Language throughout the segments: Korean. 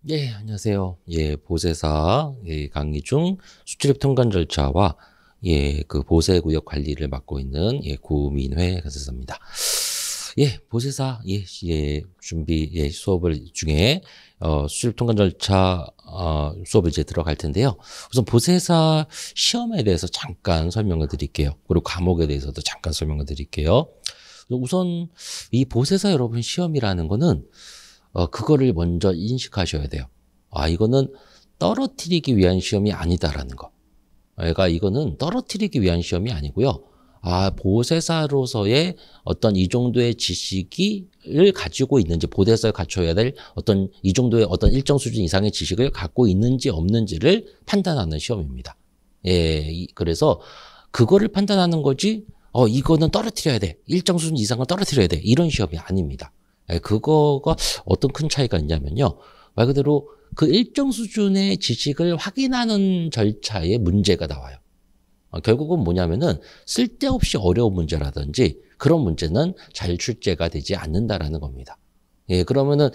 예, 안녕하세요. 예, 보세사 강의 중 수출입 통관 절차와 그 보세구역 관리를 맡고 있는 구민회 간사입니다. 보세사 준비 수업을 중에 수출입 통관 절차 수업을 이제 들어갈 텐데요. 우선 보세사 시험에 대해서 잠깐 설명을 드릴게요. 그리고 과목에 대해서도 잠깐 설명을 드릴게요. 우선 이 보세사 여러분 시험이라는 거는 그거를 먼저 인식하셔야 돼요. 이거는 떨어뜨리기 위한 시험이 아니다라는 거. 그러니까 이거는 떨어뜨리기 위한 시험이 아니고요. 보세사로서의 어떤 이 정도의 지식을 가지고 있는지, 보세사에 갖춰야 될 어떤 이 정도의 어떤 일정 수준 이상의 지식을 갖고 있는지 없는지를 판단하는 시험입니다. 그래서 그거를 판단하는 거지, 이거는 떨어뜨려야 돼. 일정 수준 이상을 떨어뜨려야 돼. 이런 시험이 아닙니다. 그거가 어떤 큰 차이가 있냐면요. 말 그대로 그 일정 수준의 지식을 확인하는 절차에 문제가 나와요. 결국은 뭐냐면은 쓸데없이 어려운 문제라든지 그런 문제는 잘 출제가 되지 않는다라는 겁니다. 그러면은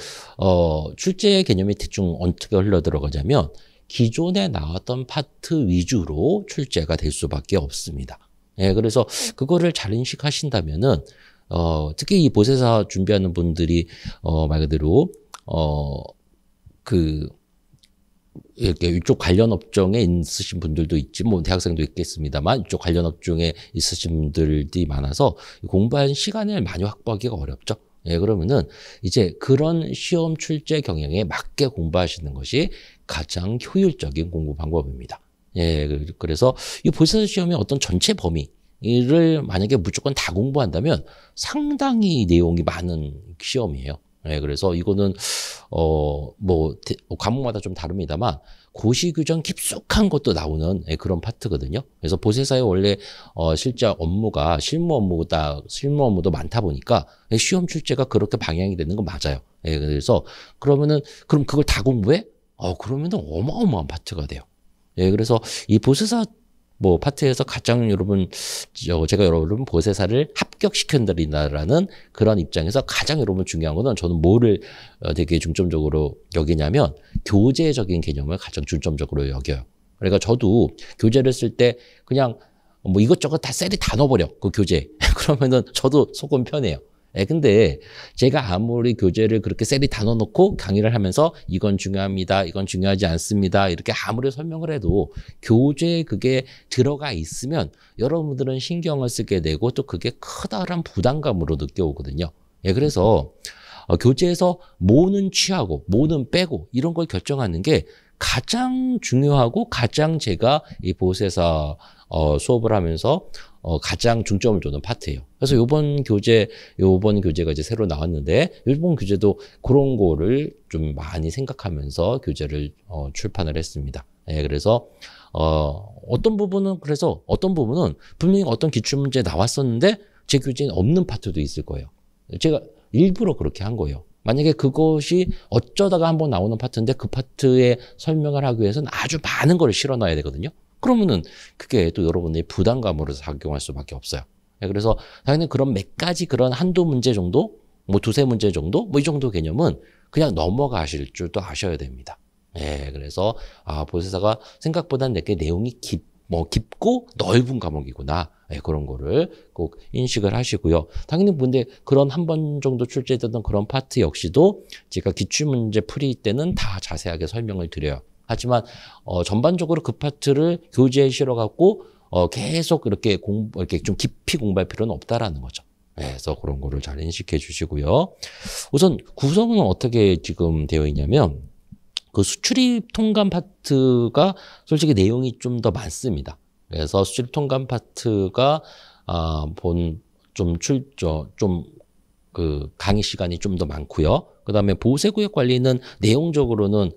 출제 개념이 대충 어떻게 흘러 들어가자면 기존에 나왔던 파트 위주로 출제가 될 수밖에 없습니다. 그래서 그거를 잘 인식하신다면은 특히 이 보세사 준비하는 분들이 말 그대로 이렇게 이쪽 관련 업종에 있으신 분들도 있지, 뭐 대학생도 있겠습니다만 이쪽 관련 업종에 있으신 분들이 많아서 공부한 시간을 많이 확보하기가 어렵죠. 그러면은 이제 그런 시험 출제 경향에 맞게 공부하시는 것이 가장 효율적인 공부 방법입니다. 그래서 이 보세사 시험의 어떤 전체 범위를 만약에 무조건 다 공부한다면 상당히 내용이 많은 시험이에요. 그래서 이거는 과목마다 좀 다릅니다만 고시 규정 깊숙한 것도 나오는 그런 파트거든요. 그래서 보세사의 원래 실제 업무가 실무 업무도 많다 보니까 시험 출제가 그렇게 방향이 되는 건 맞아요. 그래서 그럼 그걸 다 공부해? 그러면은 어마어마한 파트가 돼요. 그래서 이 보세사 파트에서 가장 제가 여러분 보세사를 합격시켜드린다라는 그런 입장에서 가장 여러분 중요한 거는 저는 뭐를 되게 중점적으로 여기냐면 교재적인 개념을 가장 중점적으로 여겨요. 그러니까 저도 교재를 쓸 때 그냥 이것저것 다 셀이 다 넣어버려. 그 교재. 그러면은 저도 속은 편해요. 근데 제가 아무리 교재를 그렇게 셀이 다 넣어놓고 강의를 하면서 이건 중요합니다. 이건 중요하지 않습니다. 이렇게 아무리 설명을 해도 교재에 그게 들어가 있으면 여러분들은 신경을 쓰게 되고 또 그게 커다란 부담감으로 느껴오거든요. 그래서 교재에서 뭐는 취하고 뭐는 빼고 이런 걸 결정하는 게 가장 중요하고 가장 제가 이 보세사 수업을 하면서 가장 중점을 두는 파트예요. 그래서 요번 교재가 이제 새로 나왔는데 요번 교재도 그런 거를 좀 많이 생각하면서 교재를 출판을 했습니다. 그래서 어떤 부분은 분명히 어떤 기출문제 나왔었는데 제 교재에 없는 파트도 있을 거예요. 제가 일부러 그렇게 한 거예요. 만약에 그것이 어쩌다가 한번 나오는 파트인데 그 파트에 설명을 하기 위해서는 아주 많은 걸 실어놔야 되거든요. 그러면은 그게 또 여러분의 부담감으로 작용할 수밖에 없어요. 그래서 당연히 그런 몇 가지 그런 한두 문제 정도, 두세 문제 정도, 이 정도 개념은 그냥 넘어가실 줄도 아셔야 됩니다. 그래서 보세사가 생각보다 내게 내용이 깊고 넓은 과목이구나. 그런 거를 꼭 인식을 하시고요. 당연히 근데 그런 한 번 정도 출제되던 그런 파트 역시도 제가 기출문제 풀이 때는 다 자세하게 설명을 드려요. 하지만 전반적으로 그 파트를 교재에 실어갖고 계속 이렇게 좀 깊이 공부할 필요는 없다라는 거죠. 그래서 그런 거를 잘 인식해 주시고요. 우선 구성은 어떻게 지금 되어 있냐면 그 수출입 통관 파트가 솔직히 내용이 좀 더 많습니다. 그래서 수출입 통관 파트가 강의 시간이 좀 더 많고요. 그다음에 보세구역 관리는 내용적으로는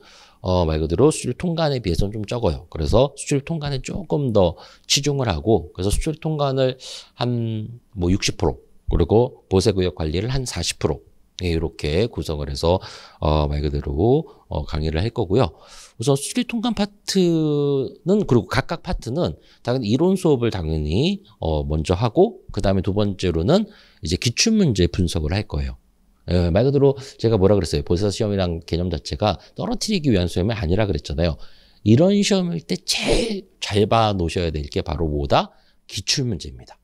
말 그대로 수출 통관에 비해서는 좀 적어요. 그래서 수출 통관에 조금 더 치중을 하고, 그래서 수출 통관을 한 60%, 그리고 보세구역 관리를 한 40%, 이렇게 구성을 해서 말 그대로 강의를 할 거고요. 우선 수출 통관 파트는, 그리고 각각 파트는 당연히 이론 수업을 당연히 먼저 하고, 그 다음에 두 번째로는 이제 기출문제 분석을 할 거예요. 말 그대로 제가 뭐라 그랬어요? 보세사 시험이란 개념 자체가 떨어뜨리기 위한 시험이 아니라 그랬잖아요. 이런 시험일 때 제일 잘 봐 놓으셔야 될 게 바로 뭐다? 기출문제입니다.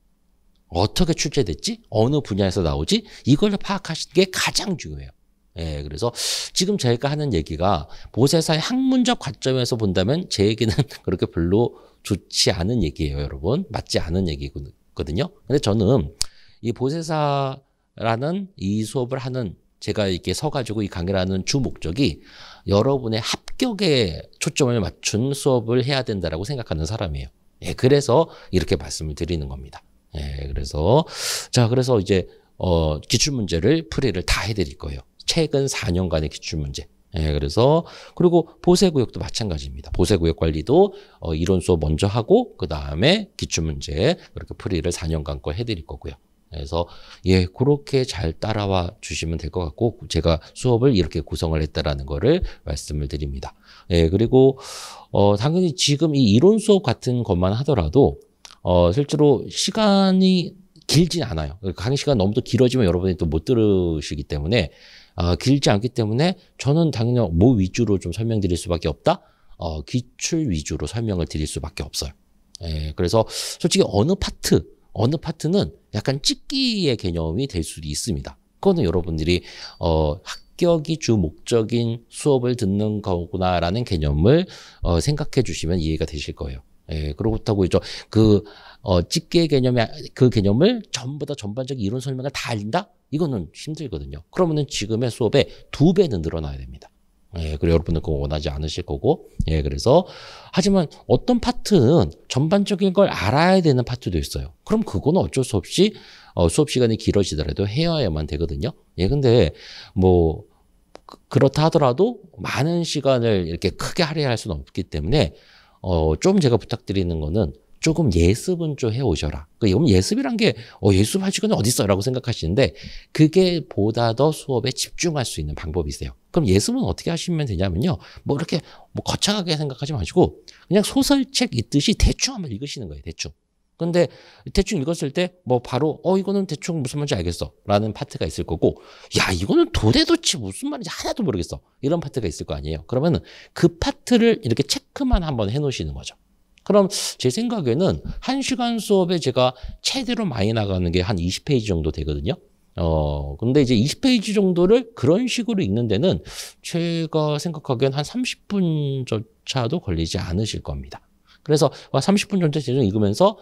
어떻게 출제됐지? 어느 분야에서 나오지? 이걸 파악하시는 게 가장 중요해요. 예, 그래서 지금 제가 하는 얘기가 보세사의 학문적 관점에서 본다면 제 얘기는 그렇게 별로 좋지 않은 얘기예요, 여러분. 맞지 않은 얘기거든요. 근데 저는 이 보세사라는 이 수업을 하는 제가 이렇게 서가지고 이 강의를 하는 주 목적이 여러분의 합격에 초점을 맞춘 수업을 해야 된다라고 생각하는 사람이에요. 예, 그래서 이렇게 말씀을 드리는 겁니다. 예, 그래서 그래서 이제 기출문제를 풀이를 다 해드릴 거예요. 최근 4년간의 기출문제. 예, 그래서 그리고 보세구역도 마찬가지입니다. 보세구역 관리도 이론 수업 먼저 하고 그 다음에 기출문제 그렇게 풀이를 4년간 거 해드릴 거고요. 그래서 예, 그렇게 잘 따라와 주시면 될 것 같고 제가 수업을 이렇게 구성을 했다라는 거를 말씀을 드립니다. 예, 그리고 당연히 지금 이 이론 수업 같은 것만 하더라도 실제로 시간이 길진 않아요. 강의 시간 너무 또 길어지면 여러분이 또 못 들으시기 때문에 길지 않기 때문에 저는 당연히 뭐 위주로 좀 설명드릴 수밖에 없다? 기출 위주로 설명을 드릴 수밖에 없어요. 예, 그래서 솔직히 어느 파트는 약간 찍기의 개념이 될 수도 있습니다. 그거는 여러분들이 합격이 주 목적인 수업을 듣는 거구나라는 개념을 생각해 주시면 이해가 되실 거예요. 예, 그렇다고 이제 집계 개념의 그 개념을 전부 다 전반적인 이론 설명을 다 알린다? 이거는 힘들거든요. 그러면은 지금의 수업에 2배는 늘어나야 됩니다. 예, 그리고 여러분들 그거 원하지 않으실 거고. 예, 그래서 하지만 어떤 파트는 전반적인 걸 알아야 되는 파트도 있어요. 그럼 그거는 어쩔 수 없이 수업 시간이 길어지더라도 해야만 되거든요. 예, 근데 뭐 그렇다 하더라도 많은 시간을 이렇게 크게 할애할 수는 없기 때문에 좀 제가 부탁드리는 거는 조금 예습은 좀 해오셔라. 그럼 예습이란 게 예습할 시간이 어디 있어? 라고 생각하시는데 그게 보다 더 수업에 집중할 수 있는 방법이 있어요. 그럼 예습은 어떻게 하시면 되냐면요. 뭐 이렇게 뭐 거창하게 생각하지 마시고 그냥 소설책 읽듯이 대충 한번 읽으시는 거예요. 대충. 근데 대충 읽었을 때 뭐 바로 이거는 대충 무슨 말인지 알겠어 라는 파트가 있을 거고 야 이거는 도대체 무슨 말인지 하나도 모르겠어 이런 파트가 있을 거 아니에요. 그러면은 그 파트를 이렇게 체크만 한번 해놓으시는 거죠. 그럼 제 생각에는 1시간 수업에 제가 최대로 많이 나가는 게 한 20페이지 정도 되거든요. 근데 이제 20페이지 정도를 그런 식으로 읽는 데는 제가 생각하기엔 한 30분조차도 걸리지 않으실 겁니다. 그래서 30분 전체 제좀 읽으면서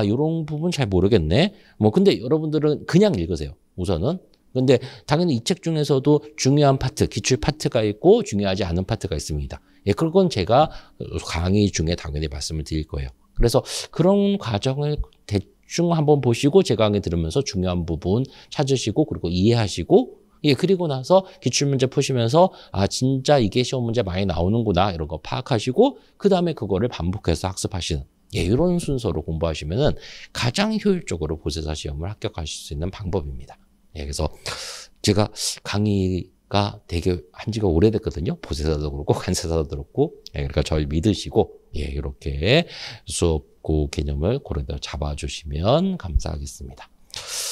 이런 부분 잘 모르겠네. 뭐 근데 여러분들은 그냥 읽으세요. 우선은. 근데 당연히 이 책 중에서도 중요한 파트, 기출 파트가 있고 중요하지 않은 파트가 있습니다. 예, 그건 제가 강의 중에 당연히 말씀을 드릴 거예요. 그래서 그런 과정을 대충 한번 보시고 제 강의 들으면서 중요한 부분 찾으시고 그리고 이해하시고 예, 그리고 나서 기출문제 푸시면서 진짜 이게 시험 문제 많이 나오는구나 이런 거 파악하시고 그 다음에 그거를 반복해서 학습하시는 예, 이런 순서로 공부하시면은 가장 효율적으로 보세사 시험을 합격하실 수 있는 방법입니다. 예, 그래서 제가 강의가 되게 한 지가 오래됐거든요. 보세사도 그렇고 관세사도 그렇고 예, 그러니까 저를 믿으시고 예, 이렇게 수업 그 개념을 고려해서 잡아주시면 감사하겠습니다.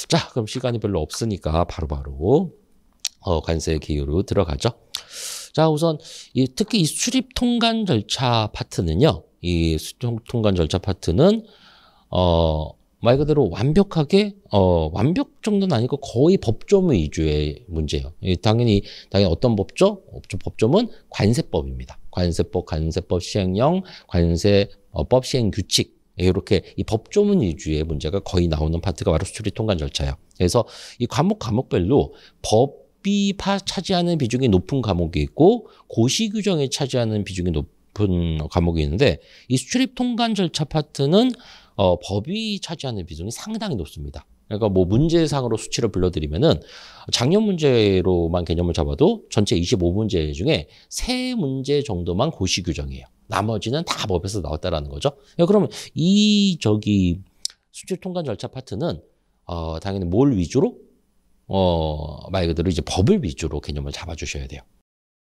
자, 그럼 시간이 별로 없으니까 바로바로 관세 기호로 들어가죠. 자, 우선 특히 이 수립 통관 절차 파트는요. 이 수립 통관 절차 파트는 말 그대로 완벽하게 완벽 정도는 아니고 거의 법조문 위주의 문제예요. 당연히 어떤 법조문 관세법입니다. 관세법 시행령, 관세법 시행 규칙 이렇게 이 법조문 위주의 문제가 거의 나오는 파트가 바로 수립 통관 절차예요. 그래서 이 과목별로 법이 차지하는 비중이 높은 과목이 있고 고시 규정이 차지하는 비중이 높은 과목이 있는데 이 수립 통관 절차 파트는 법이 차지하는 비중이 상당히 높습니다. 그러니까 뭐 문제상으로 수치를 불러드리면은 작년 문제로만 개념을 잡아도 전체 25문제 중에 3문제 정도만 고시 규정이에요. 나머지는 다 법에서 나왔다라는 거죠. 그러면 수출 통관 절차 파트는 당연히 뭘 위주로 말 그대로 이제 법을 위주로 개념을 잡아주셔야 돼요.